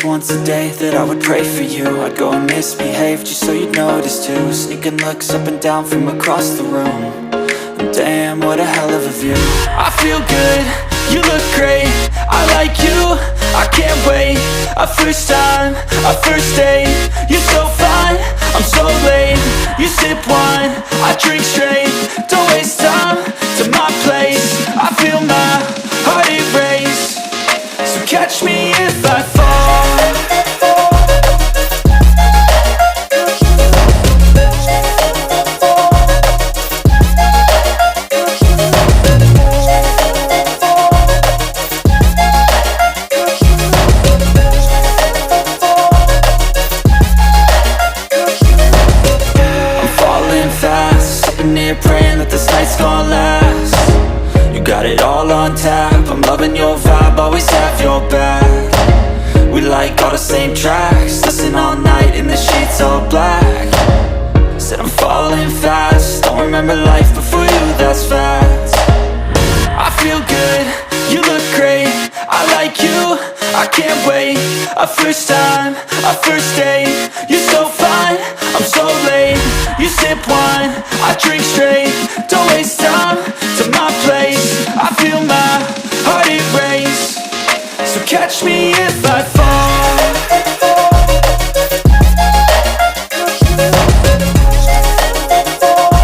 just once a day that I would pray for you. I'd go and misbehave just so you'd notice too. Sneaking looks up and down from across the room. And damn, what a hell of a view. I feel good, you look great, I like you, I can't wait. A first time, a first date, you're so fine, I'm so late. You sip wine, I drink straight, don't waste time to my place. I feel my heart erase, so catch me if I fall. Praying that this night's gonna last. You got it all on tap, I'm loving your vibe, always have your back. We like all the same tracks, listen all night in the sheets all black. Said I'm falling fast, don't remember life before you, that's fact. I feel good, you look great, I like you, I can't wait. A first time, a first date, you're so fine, I'm so late. You sip wine, I drink straight, don't waste time to my place. I feel my heart erase, so catch me if I fall.